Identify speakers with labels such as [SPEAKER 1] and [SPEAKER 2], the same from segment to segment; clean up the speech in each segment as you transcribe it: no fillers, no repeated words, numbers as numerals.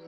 [SPEAKER 1] Hey,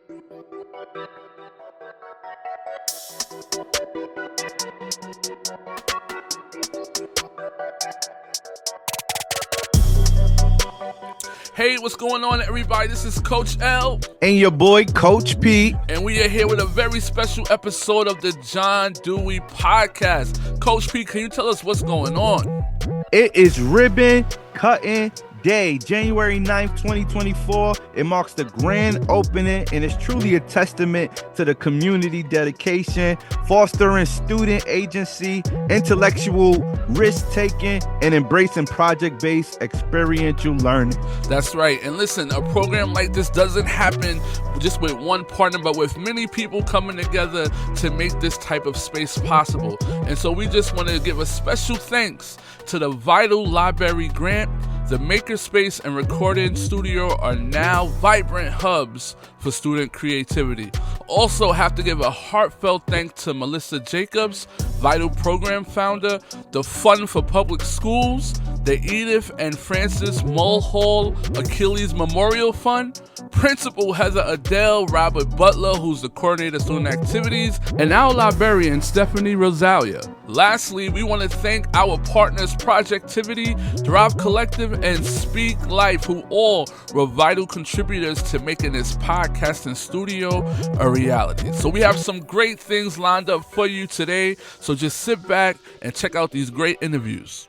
[SPEAKER 1] what's going on, everybody? This is Coach L.
[SPEAKER 2] And your boy, Coach P.
[SPEAKER 1] And we are here with a very special episode of the John Dewey Podcast. Coach P, can you tell us what's going on?
[SPEAKER 2] It is ribbon cutting day, January 9th, 2024. It marks the grand opening, and it's truly a testament to the community dedication, fostering student agency, intellectual risk-taking, and embracing project-based experiential learning.
[SPEAKER 1] That's right. And listen, a program like this doesn't happen just with one partner, but with many people coming together to make this type of space possible. And so we just want to give a special thanks to the Vital Library Grant. The makerspace and recording studio are now vibrant hubs for student creativity. Also have to give a heartfelt thanks to Melissa Jacobs, Vital Program founder, the Fund for Public Schools, the Edith and Francis Mulhall Achilles Memorial Fund, Principal Heather Adelle, Robert Butler, who's the coordinator of student activities, and our librarian, Stephanie Rosalia. Lastly, we want to thank our partners, Projectivity, Thrive Collective, and Speak Life, who all were vital contributors to making this podcasting studio a reality. So we have some great things lined up for you today, so just sit back and check out these great interviews.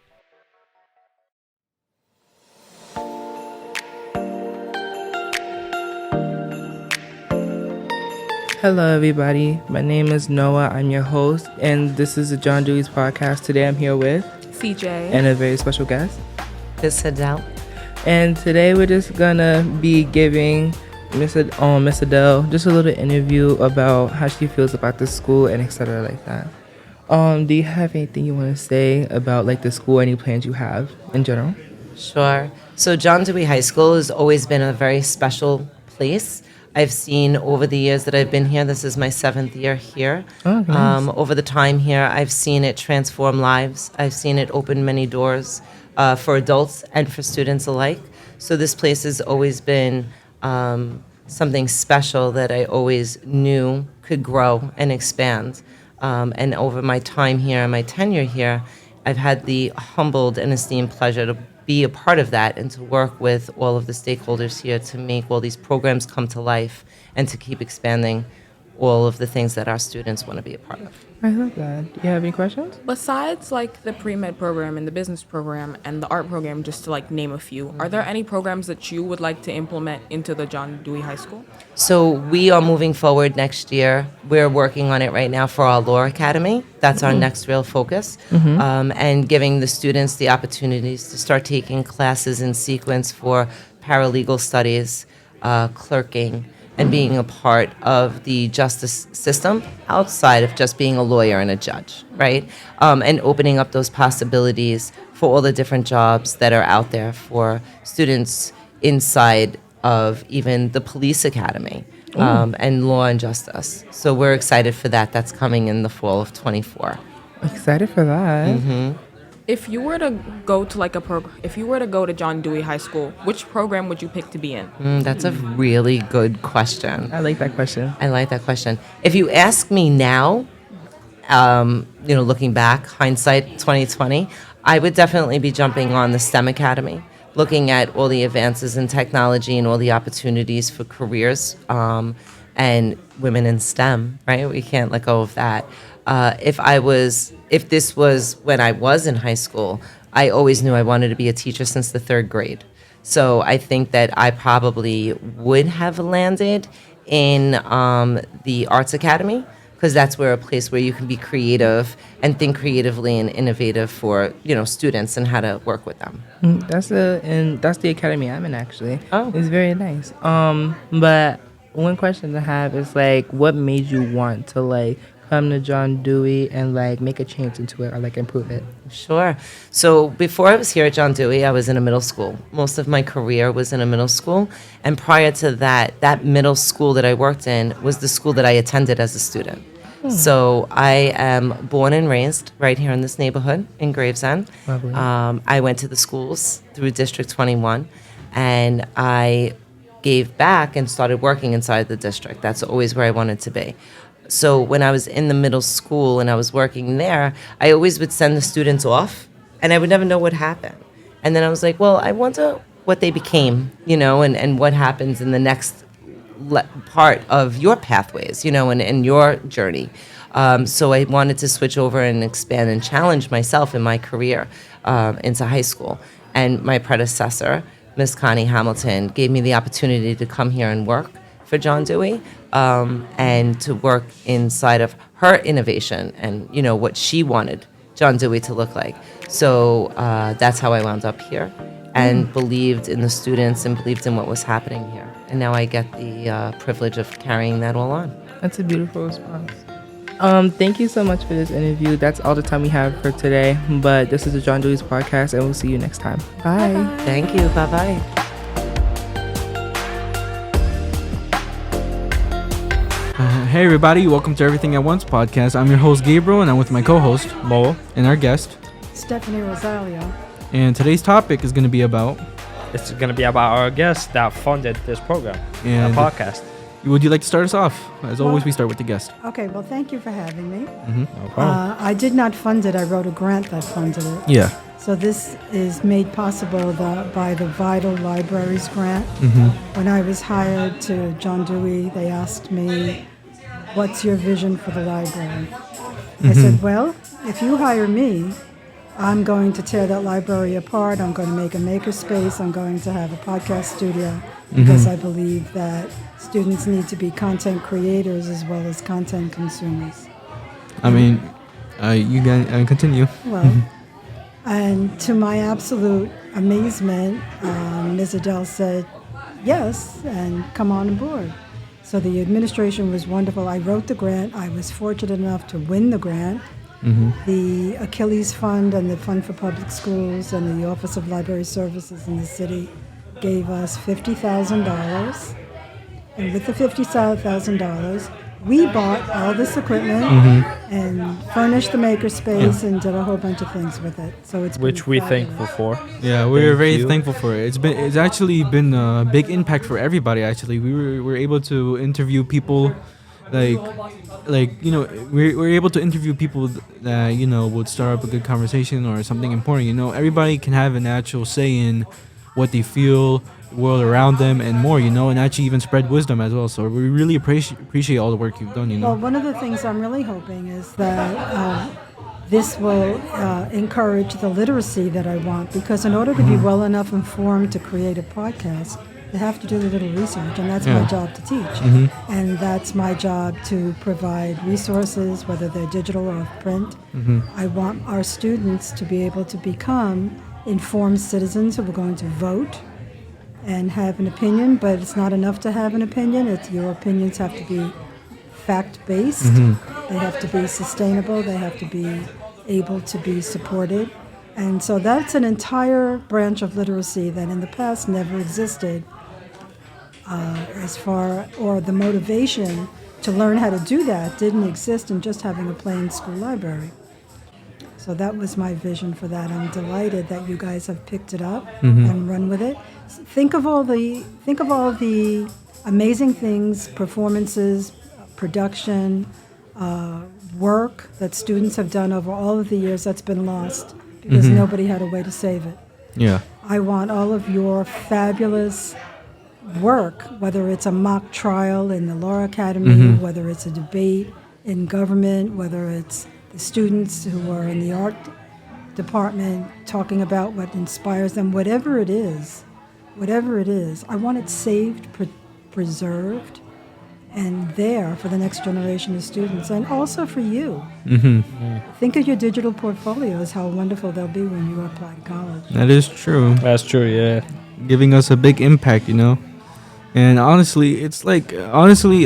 [SPEAKER 3] Hello, everybody. My name is Noah. I'm your host, and this is the John Dewey's podcast. Today, I'm here with
[SPEAKER 4] CJ
[SPEAKER 3] and a very special guest.
[SPEAKER 5] This is Adelle.
[SPEAKER 3] And today, we're just gonna be giving Miss Adelle just a little interview about how she feels about the school and etc. like that. Do you have anything you want to say about like the school? Any plans you have in general?
[SPEAKER 5] Sure. So John Dewey High School has always been a very special place. I've seen over the years that I've been here, this is my 7th year here.
[SPEAKER 3] Oh, nice.
[SPEAKER 5] Over the time here, I've seen it transform lives. I've seen it open many doors for adults and for students alike. So this place has always been something special that I always knew could grow and expand. And over my time here and my tenure here, I've had the humbled and esteemed pleasure to be a part of that and to work with all of the stakeholders here to make all these programs come to life and to keep expanding all of the things that our students want to be a part of.
[SPEAKER 3] I love that. Do you have any questions?
[SPEAKER 4] Besides like the pre-med program and the business program and the art program, just to like name a few, are there any programs that you would like to implement into the John Dewey High School?
[SPEAKER 5] So we are moving forward next year. We're working on it right now for our Law Academy. That's our next real focus. And giving the students the opportunities to start taking classes in sequence for paralegal studies, clerking, and being a part of the justice system outside of just being a lawyer and a judge, right? And opening up those possibilities for all the different jobs that are out there for students inside of even the police academy and law and justice. So we're excited for that. That's coming in the fall of 24.
[SPEAKER 3] Excited for that.
[SPEAKER 4] If you were to go to like if you were to go to John Dewey High School, which program would you pick to be in?
[SPEAKER 5] That's a really good question.
[SPEAKER 3] I like that question.
[SPEAKER 5] I like that question. If you ask me now, looking back, hindsight 2020, I would definitely be jumping on the STEM Academy, looking at all the advances in technology and all the opportunities for careers and women in STEM, right? We can't let go of that. If this was when I was in high school, I always knew I wanted to be a teacher since the 3rd grade. So I think that I probably would have landed in the Arts Academy, because that's where a place where you can be creative and think creatively and innovative for students and how to work with them.
[SPEAKER 3] That's the academy I'm in, actually.
[SPEAKER 5] Oh.
[SPEAKER 3] It's very nice. But one question I have is like, what made you want to like come to John Dewey and like make a change into it or like improve it?
[SPEAKER 5] Sure. So before I was here at John Dewey, I was in a middle school. Most of my career was in a middle school. And prior to that, that middle school that I worked in was the school that I attended as a student. So I am born and raised right here in this neighborhood in Gravesend.
[SPEAKER 3] Lovely.
[SPEAKER 5] I went to the schools through District 21, and I gave back and started working inside the district. That's always where I wanted to be. So when I was in the middle school and I was working there, I always would send the students off, and I would never know what happened. And then I was like, well, I wonder what they became, and what happens in the next part of your pathways, and your journey. So I wanted to switch over and expand and challenge myself in my career into high school. And my predecessor, Miss Connie Hamilton, gave me the opportunity to come here and work for John Dewey, and to work inside of her innovation and, what she wanted John Dewey to look like. So that's how I wound up here and believed in the students and believed in what was happening here. And now I get the privilege of carrying that all on.
[SPEAKER 3] That's a beautiful response. Thank you so much for this interview. That's all the time we have for today. But this is the John Dewey's podcast, and we'll see you next time. Bye.
[SPEAKER 4] Bye-bye.
[SPEAKER 5] Thank you. Bye-bye.
[SPEAKER 6] Hey everybody, welcome to Everything at Once podcast. I'm your host Gabriel, and I'm with my co-host Mo and our guest.
[SPEAKER 7] Stephanie Rosalia.
[SPEAKER 6] And today's topic is going to be about.
[SPEAKER 8] It's going to be about our guest that funded this program,
[SPEAKER 6] And-
[SPEAKER 8] the podcast.
[SPEAKER 6] Would you like to start us off? As always, we start with the guest.
[SPEAKER 7] Okay, well, thank you for having me.
[SPEAKER 8] No problem.
[SPEAKER 7] I did not fund it. I wrote a grant that funded it.
[SPEAKER 6] Yeah.
[SPEAKER 7] So this is made possible by the Vital Libraries grant. When I was hired to John Dewey, they asked me, what's your vision for the library? I said, well, if you hire me, I'm going to tear that library apart. I'm going to make a makerspace. I'm going to have a podcast studio because I believe that students need to be content creators as well as content consumers.
[SPEAKER 6] I mean, you can continue.
[SPEAKER 7] Well, and to my absolute amazement, Ms. Adelle said yes and come on board. So the administration was wonderful. I wrote the grant. I was fortunate enough to win the grant. The Achilles Fund and the Fund for Public Schools and the Office of Library Services in the city gave us $50,000. And with the $50,000, we bought all this equipment and furnished the makerspace and did a whole bunch of things with it. So it's
[SPEAKER 8] Which
[SPEAKER 7] been
[SPEAKER 8] we're
[SPEAKER 7] fabulous.
[SPEAKER 8] thankful for.
[SPEAKER 6] Yeah, we're
[SPEAKER 8] Thank
[SPEAKER 6] very
[SPEAKER 8] you.
[SPEAKER 6] thankful for it. It's actually been a big impact for everybody. Actually, we were able to interview people, we're able to interview people that would start up a good conversation or something important. Everybody can have a natural say in what they feel, the world around them, and more. And actually even spread wisdom as well. So we really appreciate all the work you've done.
[SPEAKER 7] Well, one of the things I'm really hoping is that this will encourage the literacy that I want, because in order to be well enough informed to create a podcast, you have to do a little research, and that's my job to teach. And that's my job to provide resources, whether they're digital or print. I want our students to be able to become informed citizens who are going to vote and have an opinion, but it's not enough to have an opinion. Your opinions have to be fact-based. They have to be sustainable. They have to be able to be supported. And so that's an entire branch of literacy that in the past never existed, or the motivation to learn how to do that didn't exist in just having a plain school library. So that was my vision for that. I'm delighted that you guys have picked it up and run with it. Think of all the amazing things, performances, production, work that students have done over all of the years that's been lost because nobody had a way to save it.
[SPEAKER 6] Yeah.
[SPEAKER 7] I want all of your fabulous work, whether it's a mock trial in the Law Academy, whether it's a debate in government, whether it's the students who are in the art department talking about what inspires them, whatever it is, I want it saved, preserved, and there for the next generation of students, and also for you. Think of your digital portfolios, how wonderful they'll be when you apply to college.
[SPEAKER 6] That is true.
[SPEAKER 8] That's true, yeah.
[SPEAKER 6] Giving us a big impact, And honestly,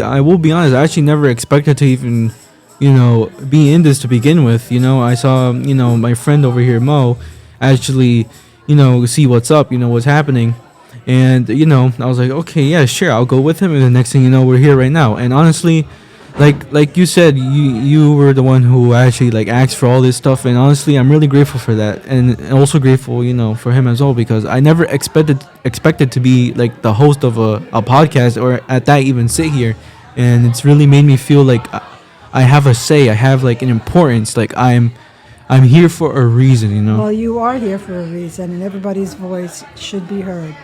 [SPEAKER 6] I will be honest, I actually never expected to even, be in this to begin with. I saw, my friend over here, Mo, actually, see what's up, what's happening. And, I was like, okay, yeah, sure, I'll go with him. And the next thing you know, we're here right now. And honestly, like you said, you were the one who actually like asked for all this stuff, and honestly, I'm really grateful for that, and also grateful, for him as well, because I never expected to be like the host of a podcast, or at that even sit here, and it's really made me feel like I have a say, I have like an importance, like I'm here for a reason.
[SPEAKER 7] Well, you are here for a reason, and everybody's voice should be heard.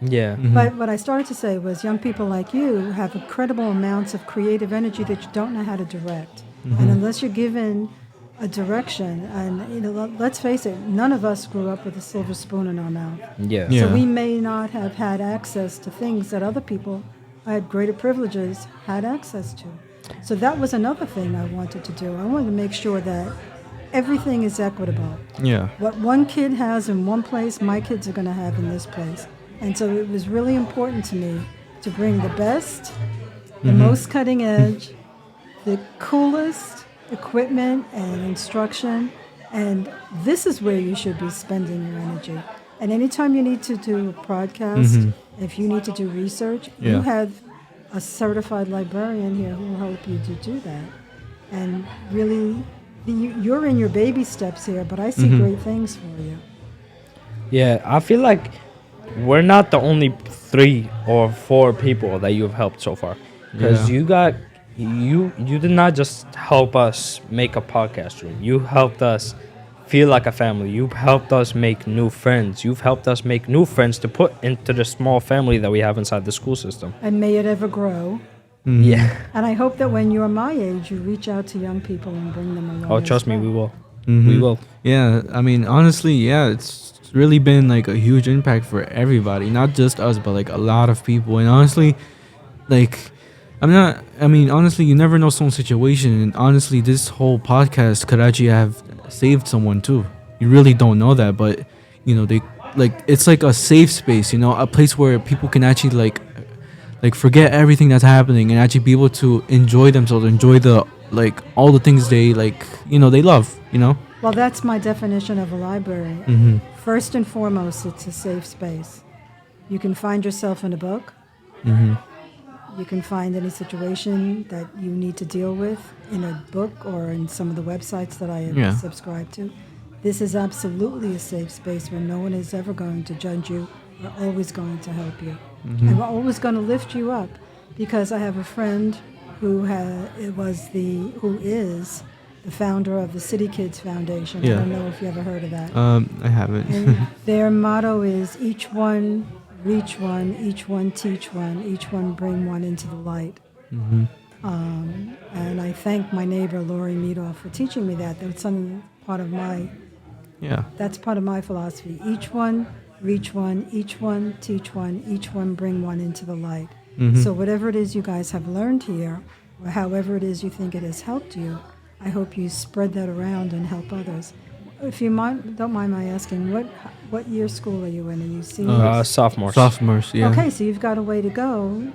[SPEAKER 8] Yeah.
[SPEAKER 7] But what I started to say was young people like you have incredible amounts of creative energy that you don't know how to direct. And unless you're given a direction, and let's face it, none of us grew up with a silver spoon in our mouth.
[SPEAKER 8] Yeah.
[SPEAKER 6] Yeah.
[SPEAKER 7] So we may not have had access to things that other people who had greater privileges had access to. So that was another thing I wanted to do. I wanted to make sure that everything is equitable.
[SPEAKER 6] Yeah.
[SPEAKER 7] What one kid has in one place, my kids are going to have in this place. And so it was really important to me to bring the best, the most cutting edge, the coolest equipment and instruction. And this is where you should be spending your energy. And anytime you need to do a podcast, if you need to do research, you have a certified librarian here who will help you to do that. And really, you're in your baby steps here, but I see great things for you.
[SPEAKER 8] Yeah, I feel like we're not the only 3 or 4 people that you've helped so far, because you did not just help us make a podcast room. You helped us feel like a family. You've helped us make new friends. You've helped us make new friends to put into the small family that we have inside the school system.
[SPEAKER 7] And may it ever grow.
[SPEAKER 8] Yeah.
[SPEAKER 7] And I hope that when you're my age, you reach out to young people and bring them along.
[SPEAKER 8] Oh,
[SPEAKER 7] as
[SPEAKER 8] trust me,
[SPEAKER 7] well.
[SPEAKER 8] we will. We will.
[SPEAKER 6] Yeah, I mean, honestly, it's really been like a huge impact for everybody, not just us, but like a lot of people. And honestly, like, honestly, you never know someone's situation, and honestly, this whole podcast could actually have saved someone too. You really don't know that, but they like, it's like a safe space, a place where people can actually like forget everything that's happening and actually be able to enjoy themselves, enjoy the like all the things they like, they love.
[SPEAKER 7] Well, that's my definition of a library. First and foremost, it's a safe space. You can find yourself in a book. You can find any situation that you need to deal with in a book or in some of the websites that I have subscribed to. This is absolutely a safe space where no one is ever going to judge you. We're always going to help you. And we're always going to lift you up, because I have a friend who is the founder of the City Kids Foundation. I don't know if you ever heard of that.
[SPEAKER 6] I haven't.
[SPEAKER 7] And their motto is each one reach one, each one teach one, each one bring one into the light. And I thank my neighbor Lori Meadoff for teaching me that. That's part of my that's part of my philosophy. Each one reach one, each one teach one, each one bring one into the light. So whatever it is you guys have learned here, or however it is you think it has helped you, I hope you spread that around and help others. If you don't mind my asking, what year school are you in? Are you seniors?
[SPEAKER 8] Sophomores.
[SPEAKER 6] Sophomores, yeah.
[SPEAKER 7] Okay, so you've got a way to go.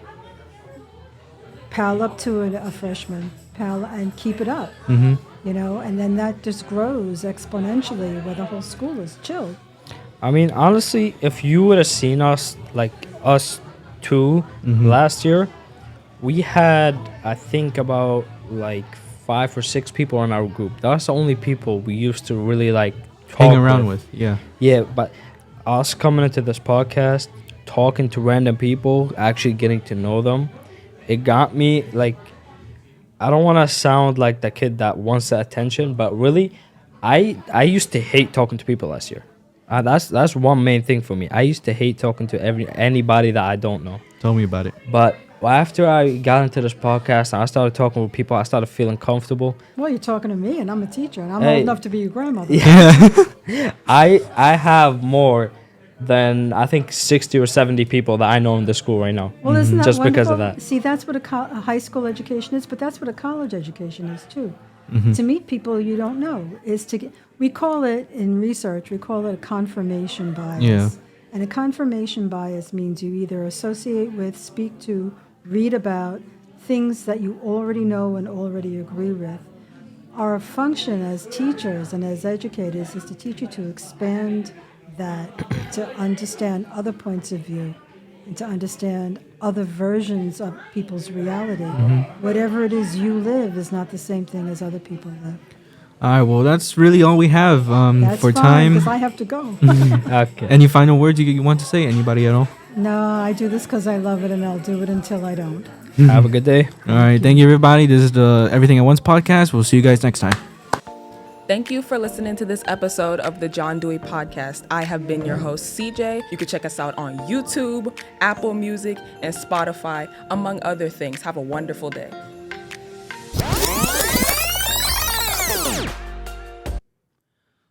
[SPEAKER 7] Pal up to a freshman, and keep it up. And then that just grows exponentially where the whole school is chilled.
[SPEAKER 8] I mean, honestly, if you would have seen us, like us two last year, we had, I think, about like 5 or 6 people in our group. That's the only people we used to really like
[SPEAKER 6] hang around with.
[SPEAKER 8] Yeah, but us coming into this podcast, talking to random people, actually getting to know them, it got me like, I don't want to sound like the kid that wants the attention, but really, I used to hate talking to people last year. That's one main thing for me. I used to hate talking to anybody that I don't know.
[SPEAKER 6] Tell me about it.
[SPEAKER 8] But after I got into this podcast and I started talking with people, I started feeling comfortable.
[SPEAKER 7] Well, you're talking to me, and I'm a teacher, and I'm old enough to be your grandmother.
[SPEAKER 8] Yeah. I have more than, I think, 60 or 70 people that I know in the school right now.
[SPEAKER 7] Well, isn't that
[SPEAKER 8] just
[SPEAKER 7] wonderful?
[SPEAKER 8] Because of that.
[SPEAKER 7] See, that's what a high school education is, but that's what a college education is too. To meet people you don't know is to get. We call it in research. We call it a confirmation bias.
[SPEAKER 6] Yeah.
[SPEAKER 7] And a confirmation bias means you either associate with, speak to, read about things that you already know and already agree with. Our function as teachers and as educators is to teach you to expand that, to understand other points of view. and to understand other versions of people's reality. Whatever it is you live is not the same thing as other people live.
[SPEAKER 6] All right, well, that's really all we have
[SPEAKER 7] That's
[SPEAKER 6] for
[SPEAKER 7] fine,
[SPEAKER 6] time.
[SPEAKER 7] because I have to go.
[SPEAKER 8] Okay.
[SPEAKER 6] Any final words you want to say? Anybody at all?
[SPEAKER 7] No, I do this because I love it, and I'll do it until I don't.
[SPEAKER 8] Have a good day.
[SPEAKER 6] All right, thank you, everybody. This is the Everything at Once podcast. We'll see you guys next time.
[SPEAKER 4] Thank you for listening to this episode of the John Dewey Podcast. I have been your host, CJ. You can check us out on YouTube, Apple Music, and Spotify, among other things. Have a wonderful day.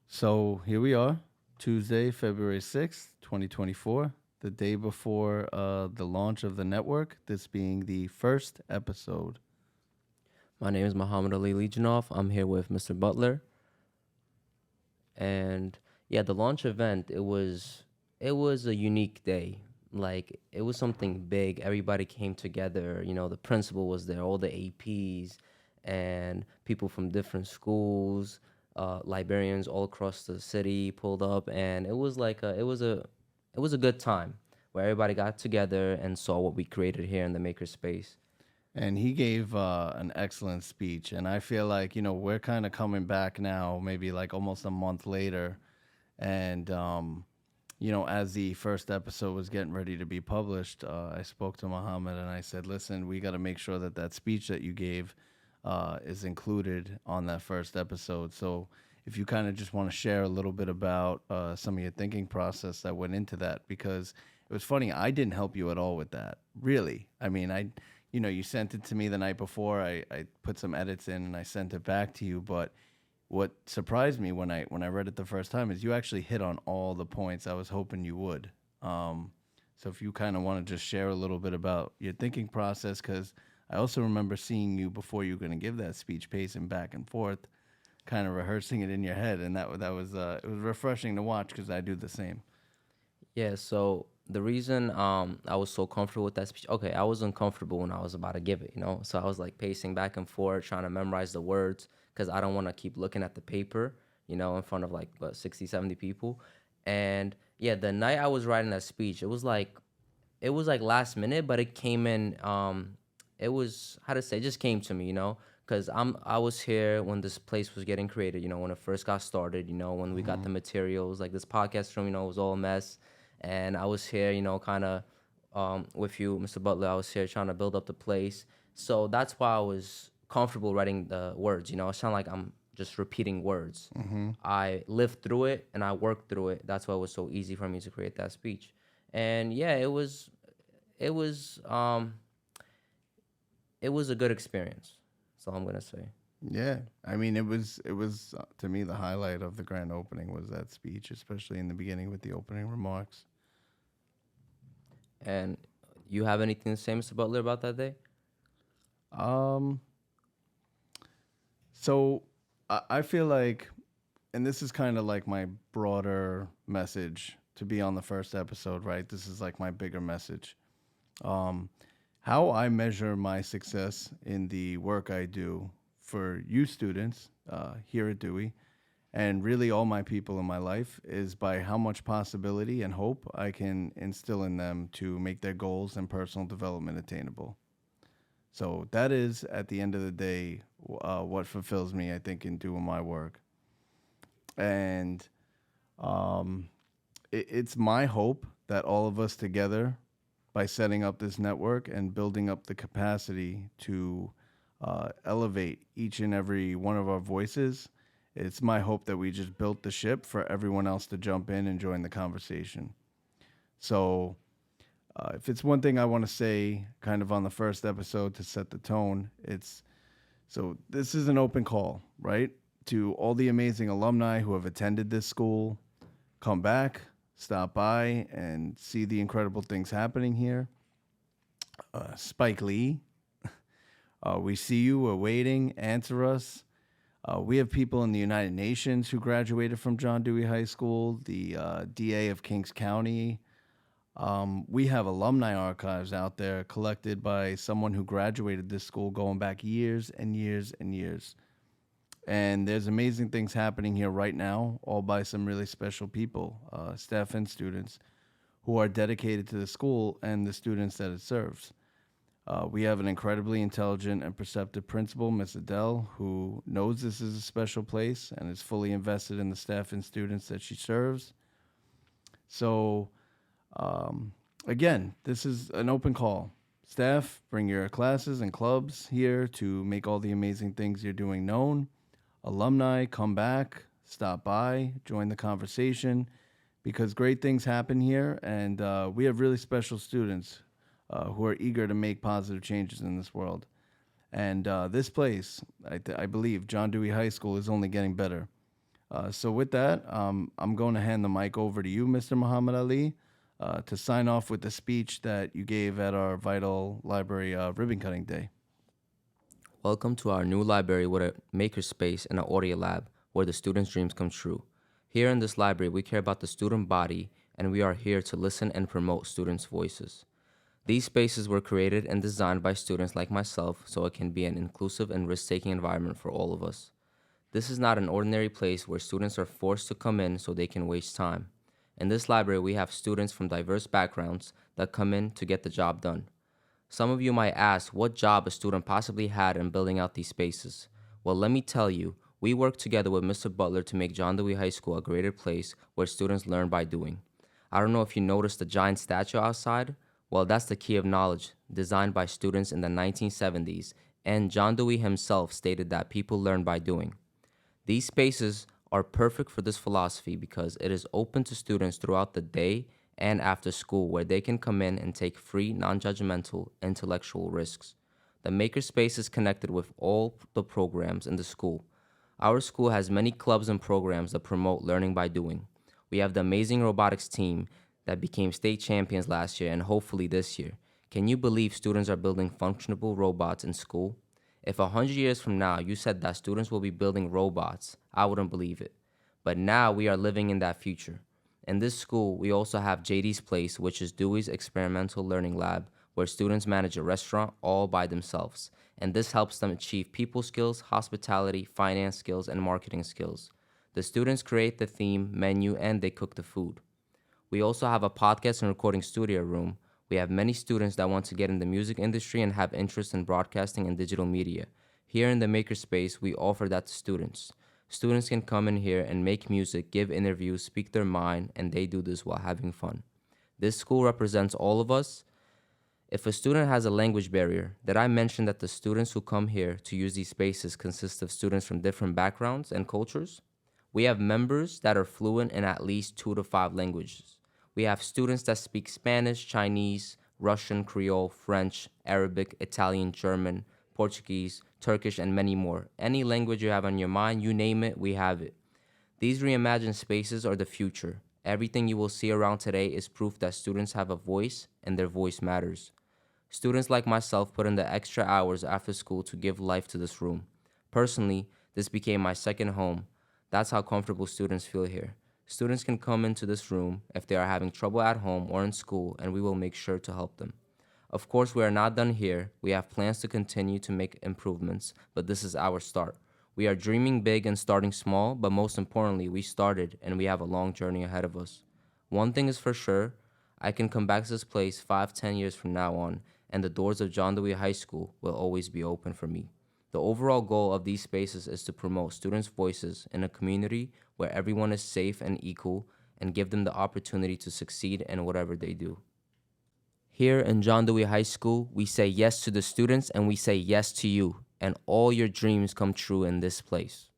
[SPEAKER 9] So here we are, Tuesday, February 6th, 2024, the day before the launch of the network, this being the first episode.
[SPEAKER 10] My name is Mukhammadali Legionov. I'm here with Mr. Butler. And yeah, the launch event, it was a unique day. Like, it was something big. Everybody came together. You know, the principal was there, all the APs, and people from different schools, librarians all across the city pulled up, and it was a good time where everybody got together and saw what we created here in the makerspace.
[SPEAKER 9] And he gave an excellent speech. And I feel like, you know, we're kind of coming back now, maybe like almost a month later. And, you know, as the first episode was getting ready to be published, I spoke to Muhammad and I said, listen, we got to make sure that that speech that you gave is included on that first episode. So if you kind of just want to share a little bit about some of your thinking process that went into that, because it was funny, I didn't help you at all with that, really. I mean, you know, you sent it to me the night before. I put some edits in and I sent it back to you. But what surprised me when I read it the first time is you actually hit on all the points I was hoping you would. So if you kind of want to just share a little bit about your thinking process, because I also remember seeing you before you were going to give that speech, pacing back and forth, kind of rehearsing it in your head, and that was it was refreshing to watch because I do the same.
[SPEAKER 10] Yeah, so the reason I was so comfortable with that speech, okay, I was uncomfortable when I was about to give it, you know? So I was like pacing back and forth, trying to memorize the words, because I don't want to keep looking at the paper, you know, in front of like, 60, 70 people. And yeah, the night I was writing that speech, it was like last minute, but it came in, it was, it just came to me, you know? Because I was here when this place was getting created, you know, when it first got started, you know, when we got the materials, like this podcast room, you know, was all a mess. And I was here, you know, kind of with you, Mr. Butler. I was here trying to build up the place. So that's why I was comfortable writing the words. You know, it sounded like I'm just repeating words. I lived through it and I worked through it. That's why it was so easy for me to create that speech. And yeah, it was a good experience. That's all I'm gonna say.
[SPEAKER 9] Yeah, I mean, it was to me the highlight of the grand opening was that speech, especially in the beginning with the opening remarks.
[SPEAKER 10] And you have anything to say, Mr. Butler, about that day?
[SPEAKER 9] So I feel like, and this is kind of like my broader message to be on the first episode, right? This is like my bigger message. How I measure my success in the work I do for you students here at Dewey, and really all my people in my life, is by how much possibility and hope I can instill in them to make their goals and personal development attainable. So that is, at the end of the day, what fulfills me, I think, in doing my work. And it's my hope that all of us together, by setting up this network and building up the capacity to elevate each and every one of our voices, it's my hope that we just built the ship for everyone else to jump in and join the conversation. So if it's one thing I want to say kind of on the first episode to set the tone, so this is an open call, right? To all the amazing alumni who have attended this school, come back, stop by, and see the incredible things happening here. Spike Lee, we see you, we're waiting, answer us. We have people in the United Nations who graduated from John Dewey High School, the DA of Kings County. We have alumni archives out there collected by someone who graduated this school going back years and years and years. And there's amazing things happening here right now, all by some really special people, staff and students, who are dedicated to the school and the students that it serves. We have an incredibly intelligent and perceptive principal, Miss Adelle, who knows this is a special place and is fully invested in the staff and students that she serves. So, again, this is an open call. Staff, bring your classes and clubs here to make all the amazing things you're doing known. Alumni, come back, stop by, join the conversation, because great things happen here, and we have really special students who are eager to make positive changes in this world. And this place, I believe, John Dewey High School, is only getting better. So with that, I'm going to hand the mic over to you, Mr. Mukhammadali, to sign off with the speech that you gave at our Vital Library ribbon cutting day.
[SPEAKER 10] Welcome to our new library with a makerspace and an audio lab where the students' dreams come true. Here in this library, we care about the student body, and we are here to listen and promote students' voices. These spaces were created and designed by students like myself so it can be an inclusive and risk-taking environment for all of us. This is not an ordinary place where students are forced to come in so they can waste time. In this library, we have students from diverse backgrounds that come in to get the job done. Some of you might ask what job a student possibly had in building out these spaces. Well, let me tell you, we work together with Mr. Butler to make John Dewey High School a greater place where students learn by doing. I don't know if you noticed the giant statue outside. Well, that's the key of knowledge, designed by students in the 1970s, and John Dewey himself stated that people learn by doing. These spaces are perfect for this philosophy because it is open to students throughout the day and after school, where they can come in and take free, non-judgmental, intellectual risks. The makerspace is connected with all the programs in the school. Our school has many clubs and programs that promote learning by doing. We have the amazing robotics team that became state champions last year and hopefully this year. Can you believe students are building functional robots in school? If 100 years from now you said that students will be building robots, I wouldn't believe it. But now we are living in that future. In this school, we also have JD's Place, which is Dewey's experimental learning lab, where students manage a restaurant all by themselves. And this helps them achieve people skills, hospitality, finance skills, and marketing skills. The students create the theme, menu, and they cook the food. We also have a podcast and recording studio room. We have many students that want to get in the music industry and have interest in broadcasting and digital media. Here in the Makerspace, we offer that to students. Students can come in here and make music, give interviews, speak their mind, and they do this while having fun. This school represents all of us. If a student has a language barrier, did I mention that the students who come here to use these spaces consist of students from different backgrounds and cultures? We have members that are fluent in at least 2 to 5 languages. We have students that speak Spanish, Chinese, Russian, Creole, French, Arabic, Italian, German, Portuguese, Turkish, and many more. Any language you have on your mind, you name it, we have it. These reimagined spaces are the future. Everything you will see around today is proof that students have a voice and their voice matters. Students like myself put in the extra hours after school to give life to this room. Personally, this became my second home. That's how comfortable students feel here. Students can come into this room if they are having trouble at home or in school, and we will make sure to help them. Of course, we are not done here. We have plans to continue to make improvements, but this is our start. We are dreaming big and starting small, but most importantly, we started and we have a long journey ahead of us. One thing is for sure, I can come back to this place 5-10 years from now on, and the doors of John Dewey High School will always be open for me. The overall goal of these spaces is to promote students' voices in a community where everyone is safe and equal and give them the opportunity to succeed in whatever they do. Here in John Dewey High School, we say yes to the students and we say yes to you, and all your dreams come true in this place.